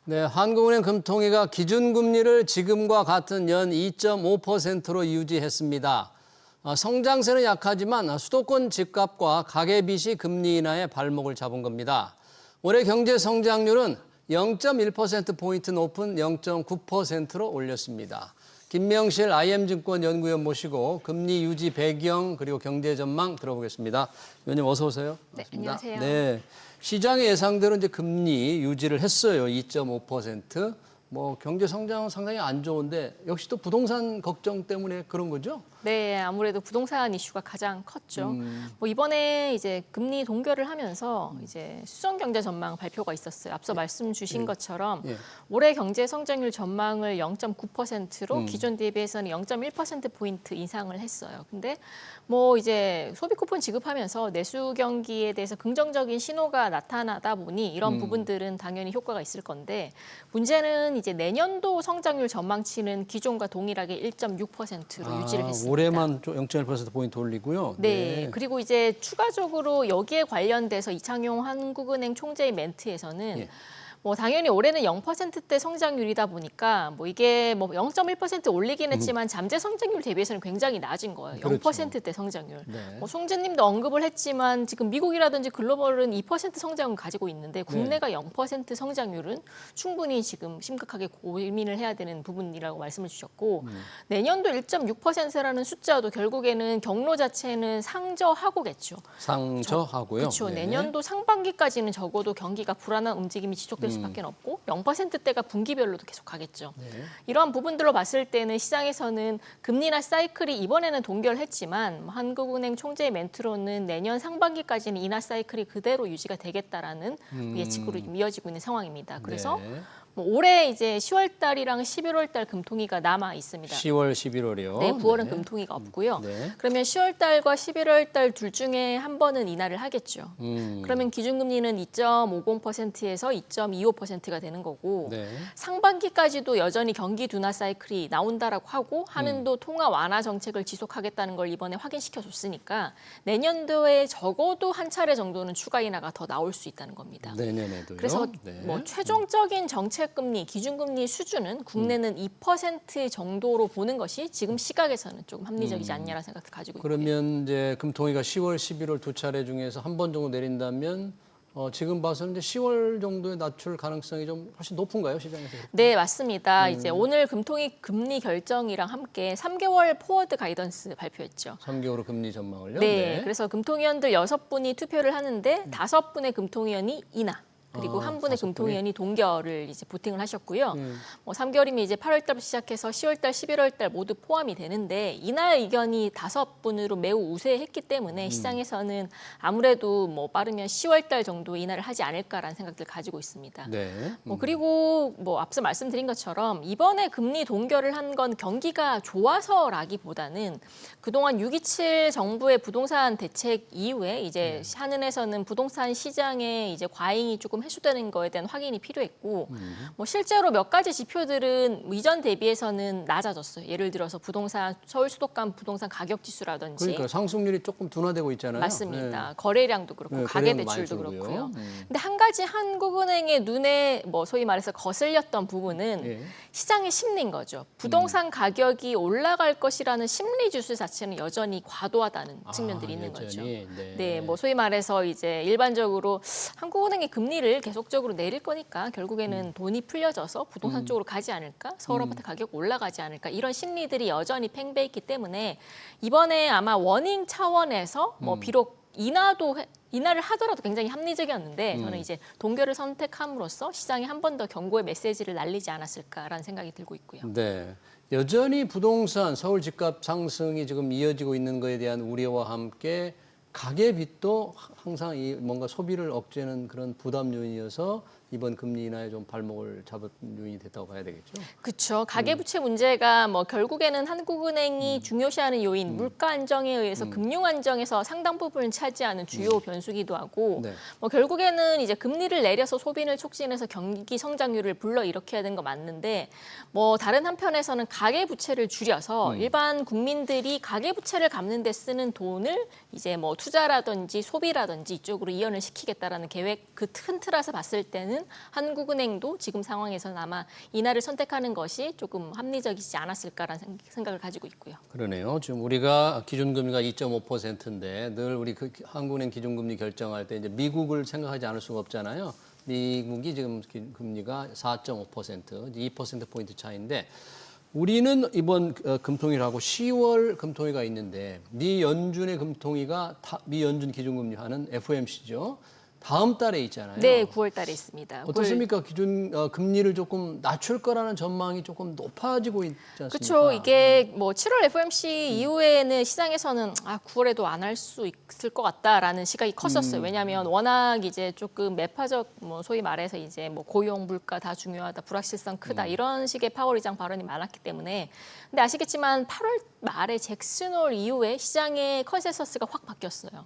네, 한국은행 금통위가 기준금리를 지금과 같은 연 2.5%로 유지했습니다. 성장세는 약하지만 수도권 집값과 가계빚이 금리 인하에 발목을 잡은 겁니다. 올해 경제 성장률은 0.1%포인트 높은 0.9%로 올렸습니다. 김명실 IM증권 연구위원 모시고 금리 유지 배경 그리고 경제 전망 들어보겠습니다. 위원님 어서 오세요. 네, 반갑습니다. 안녕하세요. 네, 시장의 예상대로 이제 금리 유지를 했어요. 2.5%. 뭐 경제 성장은 상당히 안 좋은데 역시 또 부동산 걱정 때문에 그런 거죠? 네, 아무래도 부동산 이슈가 가장 컸죠. 뭐 이번에 이제 금리 동결을 하면서 이제 수정 경제 전망 발표가 있었어요. 앞서 말씀 주신 것처럼 올해 경제 성장률 전망을 0.9%로 기존 대비해서는 0.1%포인트 인상을 했어요. 근데 뭐 이제 소비 쿠폰 지급하면서 내수 경기에 대해서 긍정적인 신호가 나타나다 보니 이런 부분들은 당연히 효과가 있을 건데 문제는 이제 내년도 성장률 전망치는 기존과 동일하게 1.6%로 유지를 했습니다. 올해만 0.1%포인트 올리고요. 네, 그리고 이제 추가적으로 여기에 관련돼서 이창용 한국은행 총재의 멘트에서는 뭐 당연히 올해는 0%대 성장률이다 보니까 뭐 이게 뭐 0.1% 올리긴 했지만 잠재 성장률 대비해서는 굉장히 낮은 거예요. 그렇죠. 0%대 성장률. 네. 뭐 송재님도 언급을 했지만 지금 미국이라든지 글로벌은 2% 성장을 가지고 있는데 국내가 0% 성장률은 충분히 지금 심각하게 고민을 해야 되는 부분이라고 말씀을 주셨고 내년도 1.6%라는 숫자도 결국에는 경로 자체는 상저하고겠죠. 상저하고요. 그렇죠. 네. 내년도 상반기까지는 적어도 경기가 불안한 움직임이 지속될 수밖에 없고 0%대가 분기별로도 계속 가겠죠. 이러한 부분들로 봤을 때는 시장에서는 금리 인하 사이클이 이번에는 동결했지만 한국은행 총재의 멘트로는 내년 상반기까지는 인하 사이클이 그대로 유지가 되겠다라는 예측으로 이어지고 있는 상황입니다. 그래서 뭐 올해 이제 10월 달이랑 11월 달 금통위가 남아 있습니다. 10월, 11월이요. 네, 9월은 금통위가 없고요. 네. 그러면 10월 달과 11월 달 둘 중에 한 번은 인하를 하겠죠. 그러면 기준금리는 2.50%에서 2.25%가 되는 거고 네. 상반기까지도 여전히 경기 둔화 사이클이 나온다라고 하고 한은도 통화 완화 정책을 지속하겠다는 걸 이번에 확인시켜줬으니까 내년도에 적어도 한 차례 정도는 추가 인하가 더 나올 수 있다는 겁니다. 내년에도요. 그래서 네. 뭐 최종적인 정책금리, 기준금리 수준은 국내는 2% 정도로 보는 것이 지금 시각에서는 조금 합리적이지 않냐라는 생각을 가지고 있고요. 그러면 이제 금통위가 10월, 11월 두 차례 중에서 한 번 정도 내린다면 지금 봐서는 이제 10월 정도에 낮출 가능성이 좀 훨씬 높은가요, 시장에서? 네, 맞습니다. 이제 오늘 금통위 금리 결정이랑 함께 3개월 포워드 가이던스 발표했죠. 3개월 금리 전망을요? 네, 그래서 금통위원들 6분이 투표를 하는데 5분의 금통위원이 인하. 그리고 한 분의 5분이? 금통위원이 동결을 이제 보팅을 하셨고요. 뭐 3개월이면 이제 8월 달부터 시작해서 10월 달, 11월 달 모두 포함이 되는데 인하 의견이 5분으로 매우 우세했기 때문에 시장에서는 아무래도 뭐 빠르면 10월 달 정도 인하를 하지 않을까라는 생각들 가지고 있습니다. 네. 뭐 그리고 뭐 앞서 말씀드린 것처럼 이번에 금리 동결을 한 건 경기가 좋아서라기보다는 그동안 6.27 정부의 부동산 대책 이후에 이제 한은에서는 부동산 시장에 이제 과잉이 조금 해소되는 거에 대한 확인이 필요했고 뭐 실제로 몇 가지 지표들은 이전 대비해서는 낮아졌어요. 예를 들어서 부동산 서울 수도권 부동산 가격 지수라든지 그러니까 상승률이 조금 둔화되고 있잖아요. 맞습니다. 네. 거래량도 그렇고 네, 가계 거래량도 많이 대출도 줄고요. 그렇고요. 근데 한 가지 한국은행의 눈에 뭐 소위 말해서 거슬렸던 부분은 시장의 심리인 거죠. 부동산 가격이 올라갈 것이라는 심리 지수 자체는 여전히 과도하다는 측면들이 있는 거죠. 네, 뭐 소위 말해서 이제 일반적으로 한국은행이 금리를 계속적으로 내릴 거니까 결국에는 돈이 풀려져서 부동산 쪽으로 가지 않을까, 서울 아파트 가격 올라가지 않을까 이런 심리들이 여전히 팽배해 있기 때문에 이번에 아마 워닝 차원에서 뭐 비록 인하를 하더라도 굉장히 합리적이었는데 저는 이제 동결을 선택함으로써 시장에 한 번 더 경고의 메시지를 날리지 않았을까라는 생각이 들고 있고요. 네. 여전히 부동산 서울 집값 상승이 지금 이어지고 있는 것에 대한 우려와 함께 가계빚도 항상 이 뭔가 소비를 억제하는 그런 부담 요인이어서 이번 금리 인하에 좀 발목을 잡은 요인이 됐다고 봐야 되겠죠. 그렇죠. 가계부채 문제가 뭐 결국에는 한국은행이 중요시하는 요인 물가 안정에 의해서 금융 안정에서 상당 부분을 차지하는 주요 변수기도 하고 뭐 결국에는 이제 금리를 내려서 소비를 촉진해서 경기 성장률을 불러일으켜야 되는 거 맞는데 뭐 다른 한편에서는 가계부채를 줄여서 일반 국민들이 가계부채를 갚는 데 쓰는 돈을 이제 뭐 투자라든지 소비라든지 이쪽으로 이연을 시키겠다라는 계획 그 큰 틀에서 봤을 때는 보면은 한국은행도 지금 상황에서는 아마 인하를 선택하는 것이 조금 합리적이지 않았을까라는 생각을 가지고 있고요. 그러네요. 지금 우리가 기준금리가 2.5%인데 늘 우리 한국은행 기준금리 결정할 때 이제 미국을 생각하지 않을 수가 없잖아요. 미국이 지금 금리가 4.5%, 2%포인트 차이인데 우리는 이번 금통위하고 10월 금통위가 있는데 미 연준의 금통위가 미 연준 기준금리 하는 FOMC죠. 다음 달에 있잖아요. 네, 9월 달에 있습니다. 어떻습니까? 기준 금리를 조금 낮출 거라는 전망이 조금 높아지고 있지 않습니까? 그렇죠. 이게 뭐 7월 FOMC 이후에는 시장에서는 9월에도 안 할 수 있을 것 같다라는 시각이 컸었어요. 왜냐하면 워낙 이제 조금 매파적 뭐 소위 말해서 이제 뭐 고용, 물가 다 중요하다, 불확실성 크다 이런 식의 파월 의장 발언이 많았기 때문에. 근데 아시겠지만 8월 말에 잭슨 홀 이후에 시장의 컨센서스가 확 바뀌었어요.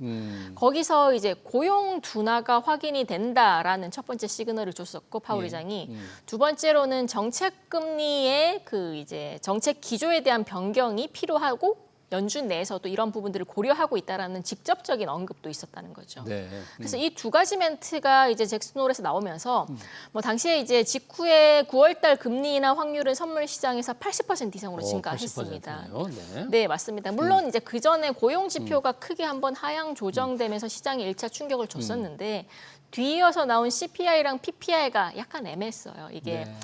거기서 이제 고용 둔화가 확인이 된다라는 첫 번째 시그널을 줬었고 파월 의장이 두 번째로는 정책 금리의 그 이제 정책 기조에 대한 변경이 필요하고 연준 내에서도 이런 부분들을 고려하고 있다라는 직접적인 언급도 있었다는 거죠. 네. 그래서 이 두 가지 멘트가 이제 잭슨홀에서 나오면서 뭐 당시에 이제 직후에 9월달 금리나 확률은 선물 시장에서 80% 이상으로 증가했습니다. 80%네요. 네. 네, 맞습니다. 물론 이제 그 전에 고용 지표가 크게 한번 하향 조정되면서 시장에 1차 충격을 줬었는데 뒤이어서 나온 CPI랑 PPI가 약간 애매했어요. 이게 네.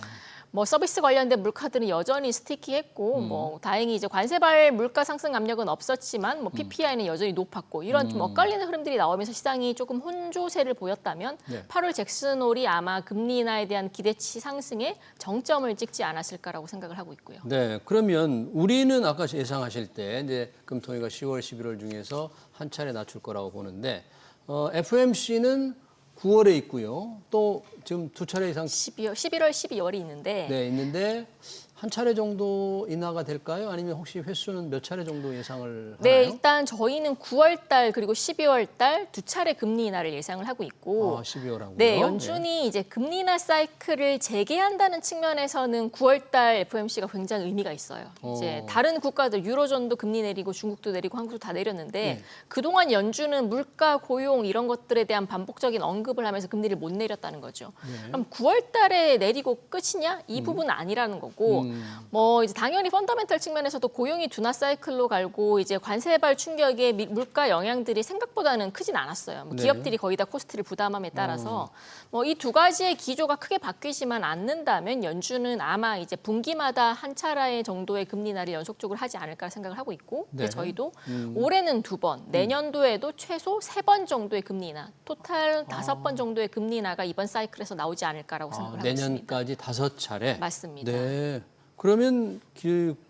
뭐 서비스 관련된 물가들은 여전히 스티키했고 뭐 다행히 이제 관세발 물가 상승 압력은 없었지만 뭐 PPI는 여전히 높았고 이런 좀 엇갈리는 흐름들이 나오면서 시장이 조금 혼조세를 보였다면 네. 8월 잭슨홀이 아마 금리 인하에 대한 기대치 상승에 정점을 찍지 않았을까라고 생각을 하고 있고요. 네, 그러면 우리는 아까 예상하실 때 이제 금통위가 10월, 11월 중에서 한 차례 낮출 거라고 보는데 FOMC는 9월에 있고요. 또 지금 두 차례 이상 11월, 12월이 있는데 네, 있는데 한 차례 정도 인하가 될까요? 아니면 혹시 횟수는 몇 차례 정도 예상을 네, 하나요? 일단 저희는 9월 달 그리고 12월 달 두 차례 금리 인하를 예상을 하고 있고 12월하고요. 네, 연준이 이제 금리 인하 사이클을 재개한다는 측면에서는 9월 달 FOMC가 굉장히 의미가 있어요. 이제 다른 국가들 유로존도 금리 내리고 중국도 내리고 한국도 다 내렸는데 네. 그동안 연준은 물가, 고용 이런 것들에 대한 반복적인 언급을 하면서 금리를 못 내렸다는 거죠. 그럼 9월 달에 내리고 끝이냐? 이 부분은 아니라는 거고 뭐 이제 당연히 펀더멘털 측면에서도 고용이 둔화 사이클로 갈고 이제 관세발 충격의 물가 영향들이 생각보다는 크진 않았어요. 뭐 네. 기업들이 거의 다 코스트를 부담함에 따라서 뭐 이 두 가지의 기조가 크게 바뀌지만 않는다면 연준은 아마 이제 분기마다 한 차례 정도의 금리 인하를 연속적으로 하지 않을까 생각을 하고 있고 네. 저희도 올해는 2번, 내년도에도 최소 3번 정도의 금리 인하, 토탈 5번 정도의 금리 인하가 이번 사이클에서 나오지 않을까라고 생각을 하고 있습니다. 내년까지 5차례. 맞습니다. 네. 그러면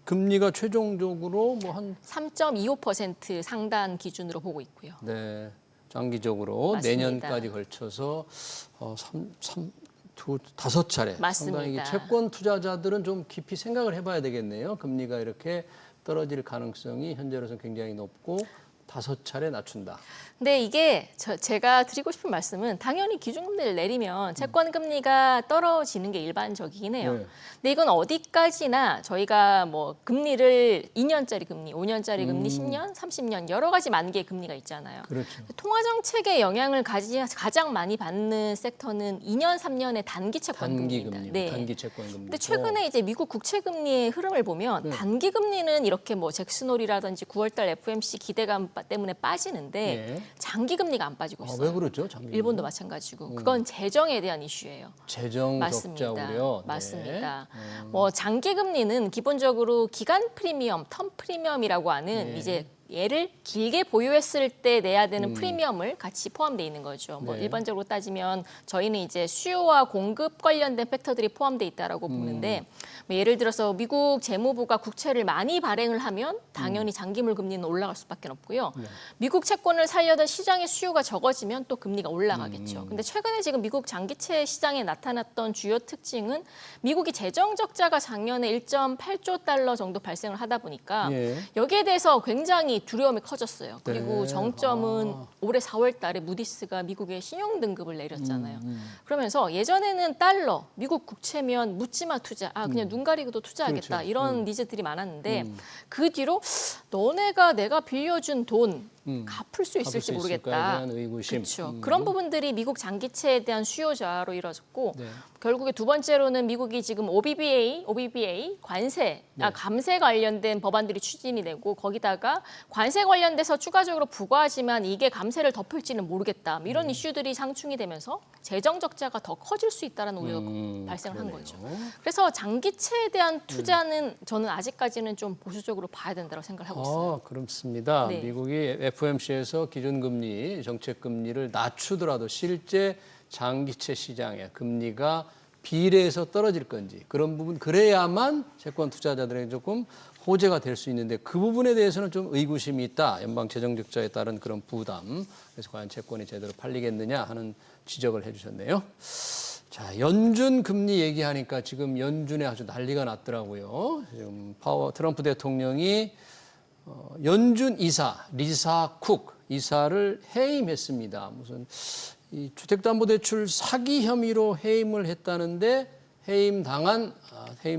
금리가 최종적으로 뭐 한 3.25% 상단 기준으로 보고 있고요. 네. 장기적으로 맞습니다. 내년까지 걸쳐서 5차례. 맞습니다. 상당히 채권 투자자들은 좀 깊이 생각을 해봐야 되겠네요. 금리가 이렇게 떨어질 가능성이 현재로서는 굉장히 높고 5차례 낮춘다. 근데 이게 제가 드리고 싶은 말씀은 당연히 기준금리를 내리면 채권 금리가 떨어지는 게 일반적이긴 해요. 네. 근데 이건 어디까지나 저희가 뭐 금리를 2년짜리 금리, 5년짜리 금리, 10년, 30년 여러 가지 만기의 금리가 있잖아요. 그렇죠. 통화 정책의 영향을 가장 많이 받는 섹터는 2년, 3년의 단기 채권 단기 금리입니다. 금리, 네. 단기 채권 금리. 근데 최근에 이제 미국 국채 금리의 흐름을 보면 네. 단기 금리는 이렇게 뭐 잭슨홀이라든지 9월달 FOMC 기대감 때문에 빠지는데 네. 장기 금리가 안 빠지고 있어요. 왜 그렇죠? 장기 일본도 마찬가지고 그건 재정에 대한 이슈예요. 재정 적자 맞습니다. 우려. 맞습니다. 뭐 장기 금리는 기본적으로 기간 프리미엄, 텀 프리미엄이라고 하는 네. 이제 얘를 길게 보유했을 때 내야 되는 프리미엄을 같이 포함되어 있는 거죠. 뭐 네. 일반적으로 따지면 저희는 이제 수요와 공급 관련된 팩터들이 포함되어 있다라고 보는데 뭐 예를 들어서 미국 재무부가 국채를 많이 발행을 하면 당연히 장기물 금리는 올라갈 수밖에 없고요. 네. 미국 채권을 살려던 시장의 수요가 적어지면 또 금리가 올라가겠죠. 근데 최근에 지금 미국 장기채 시장에 나타났던 주요 특징은 미국이 재정 적자가 작년에 1.8조 달러 정도 발생을 하다 보니까 예. 여기에 대해서 굉장히 두려움이 커졌어요. 그리고 네. 정점은 올해 4월 달에 무디스가 미국의 신용 등급을 내렸잖아요. 그러면서 예전에는 달러, 미국 국채면 묻지마 투자, 그냥 눈 가리고도 투자하겠다. 그렇죠. 이런 니즈들이 많았는데 그 뒤로 너네가 내가 빌려준 돈 갚을 수 있을지 갚을 수 있을까에 모르겠다. 대한 의구심. 그렇죠. 그런 부분들이 미국 장기채에 대한 수요자로 이뤄졌고 네. 결국에 두 번째로는 미국이 지금 OBBA 관세, 감세 관련된 법안들이 추진이 되고 거기다가 관세 관련돼서 추가적으로 부과하지만 이게 감세를 덮을지는 모르겠다. 이런 이슈들이 상충이 되면서 재정 적자가 더 커질 수 있다는 우려가 발생을 한 거죠. 그래서 장기채에 대한 투자는 저는 아직까지는 좀 보수적으로 봐야 된다고 생각을 하고 있어요. 그렇습니다. 네. 미국이 FOMC에서 기준금리, 정책금리를 낮추더라도 실제 장기채 시장의 금리가 비례해서 떨어질 건지 그런 부분 그래야만 채권 투자자들에게 조금 호재가 될 수 있는데 그 부분에 대해서는 좀 의구심이 있다. 연방 재정 적자에 따른 그런 부담. 그래서 과연 채권이 제대로 팔리겠느냐 하는 지적을 해주셨네요. 자, 연준 금리 얘기하니까 지금 연준에 아주 난리가 났더라고요. 지금 트럼프 대통령이 연준 이사 리사 쿡 이사를 해임했습니다. 무슨 이 주택담보대출 사기 혐의로 해임을 했다는데 해임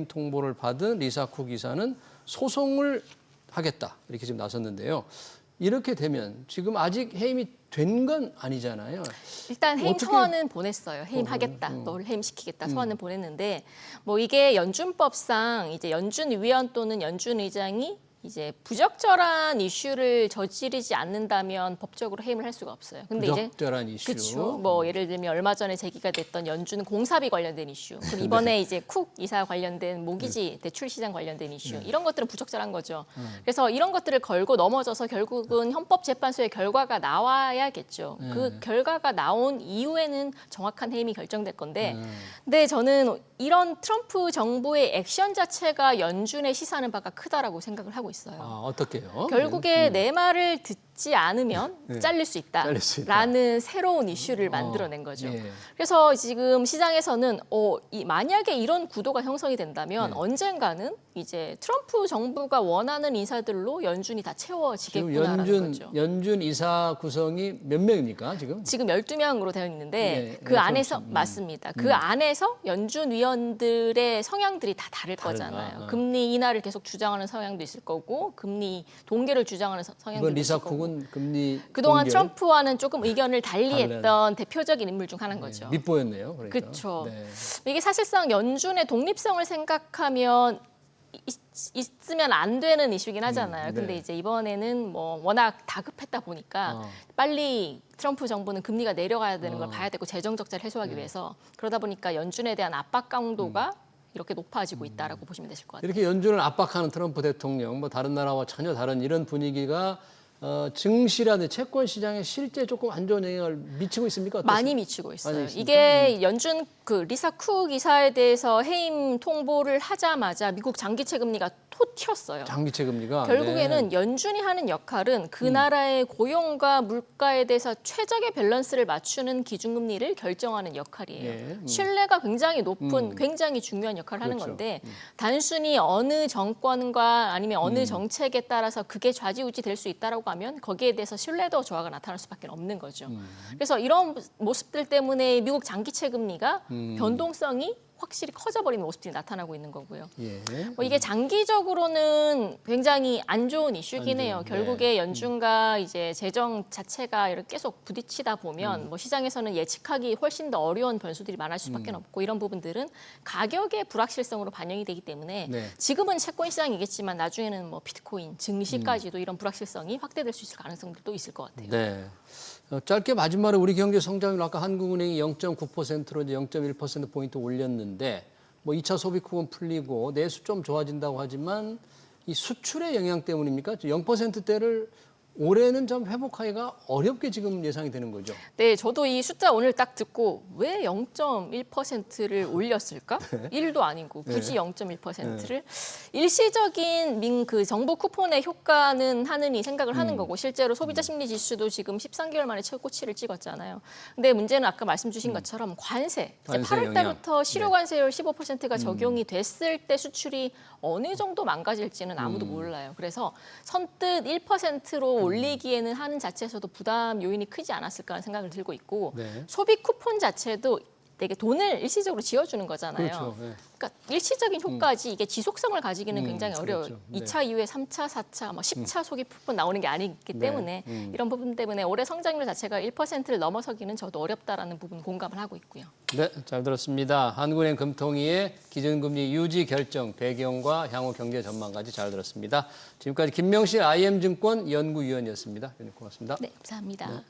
통보를 받은 리사 쿡 이사는 소송을 하겠다 이렇게 지금 나섰는데요. 이렇게 되면 지금 아직 해임이 된 건 아니잖아요. 일단 해임 서한은 보냈어요. 해임하겠다, 널 해임시키겠다 서한은 보냈는데 뭐 이게 연준법상 이제 연준위원 또는 연준의장이 이제 부적절한 이슈를 저지르지 않는다면 법적으로 해임을 할 수가 없어요. 근데 부적절한 이슈. 그렇죠. 뭐 예를 들면 얼마 전에 제기가 됐던 연준 공사비 관련된 이슈, 그리고 이번에 이제 쿡 이사 관련된 모기지 대출 시장 관련된 이슈, 이런 것들은 부적절한 거죠. 그래서 이런 것들을 걸고 넘어져서 결국은 헌법재판소의 결과가 나와야겠죠. 그 결과가 나온 이후에는 정확한 해임이 결정될 건데, 근데 저는 이런 트럼프 정부의 액션 자체가 연준에 시사하는 바가 크다라고 생각을 하고 있어요. 어떻게요? 결국에 내 말을 듣지 않으면 잘릴 수 잘릴 수 있다. 있다라는 새로운 이슈를 만들어낸 거죠. 예. 그래서 지금 시장에서는 만약에 이런 구도가 형성이 된다면 언젠가는 이제 트럼프 정부가 원하는 인사들로 연준이 다 지금 채워지겠구나라는 거죠. 연준 이사 구성이 몇 명입니까 지금? 지금 12명으로 되어 있는데 네, 그 안에서 맞습니다. 그 안에서 연준 위원들의 성향들이 다 다를 달라. 거잖아요. 금리 인하를 계속 주장하는 성향도 있을 거고 금리 동결을 주장하는 성향도 이번 리사 있을 거고. 쿡은 금리 그동안 동결? 트럼프와는 조금 의견을 달리했던 대표적인 인물 중 하나인 거죠. 밑보였네요. 그러니까. 그렇죠. 네. 이게 사실상 연준의 독립성을 생각하면 있으면 안 되는 이슈긴 하잖아요. 근데 네. 이제 이번에는 뭐 워낙 다급했다 보니까 빨리 트럼프 정부는 금리가 내려가야 되는 걸 봐야 되고 재정 적자를 해소하기 위해서 그러다 보니까 연준에 대한 압박 강도가 이렇게 높아지고 있다라고 보시면 되실 것 같아요. 이렇게 연준을 압박하는 트럼프 대통령, 뭐 다른 나라와 전혀 다른 이런 분위기가 증시라든지 채권 시장에 실제 조금 안 좋은 영향을 미치고 있습니까? 어떠세요? 많이 미치고 있어요. 많이 있습니까? 이게 연준 그 리사 쿡 이사에 대해서 해임 통보를 하자마자 미국 장기채 금리가 톡 튀었어요. 장기채 금리가 결국에는 연준이 하는 역할은 그 나라의 고용과 물가에 대해서 최적의 밸런스를 맞추는 기준금리를 결정하는 역할이에요. 신뢰가 굉장히 높은 굉장히 중요한 역할을 하는 그렇죠. 건데 단순히 어느 정권과 아니면 어느 정책에 따라서 그게 좌지우지 될 수 있다라고 하면 거기에 대해서 신뢰도 저하가 나타날 수밖에 없는 거죠. 그래서 이런 모습들 때문에 미국 장기채 금리가 변동성이 확실히 커져버리는 모습들이 나타나고 있는 거고요. 예. 이게 장기적으로는 굉장히 안 좋은 이슈긴 안 해요. 좋은, 결국에 연준과 이제 재정 자체가 이렇게 계속 부딪히다 보면 뭐 시장에서는 예측하기 훨씬 더 어려운 변수들이 많을 수밖에 없고 이런 부분들은 가격의 불확실성으로 반영이 되기 때문에 네. 지금은 채권 시장이겠지만 나중에는 뭐 비트코인, 증시까지도 이런 불확실성이 확대될 수 있을 가능성도 있을 것 같아요. 네. 짧게 마지막에 우리 경제 성장률 아까 한국은행이 0.9%로 이제 0.1%포인트 올렸는데 뭐 2차 소비국은 풀리고 내수 좀 좋아진다고 하지만 이 수출의 영향 때문입니까? 0%대를 올해는 좀 회복하기가 어렵게 지금 예상이 되는 거죠. 네, 저도 이 숫자 오늘 딱 듣고 왜 0.1%를 올렸을까? 1도 아니고 굳이 0.1%를 일시적인 그 정부 쿠폰의 효과는 하느니 생각을 하는 거고 실제로 소비자 심리 지수도 지금 13개월 만에 최고치를 찍었잖아요. 근데 문제는 아까 말씀 주신 것처럼 관세. 이제 관세 8월 영향. 달부터 실효 관세율 15%가 적용이 됐을 때 수출이 어느 정도 망가질지는 아무도 몰라요. 그래서 선뜻 1%로 올리기에는 하는 자체에서도 부담 요인이 크지 않았을까 하는 생각을 들고 있고 네. 소비 쿠폰 자체도 되게 돈을 일시적으로 지어주는 거잖아요. 그렇죠. 네. 그러니까 일시적인 효과지 이게 지속성을 가지기는 굉장히 어려워요. 그렇죠. 네. 2차 이후에 3차, 4차, 뭐 10차 소기 폭풍 나오는 게 아니기 때문에 이런 부분 때문에 올해 성장률 자체가 1%를 넘어서기는 저도 어렵다라는 부분 공감을 하고 있고요. 네, 잘 들었습니다. 한국은행 금통위의 기준금리 유지 결정 배경과 향후 경제 전망까지 잘 들었습니다. 지금까지 김명실 IM증권 연구위원이었습니다. 고맙습니다. 네, 감사합니다. 네.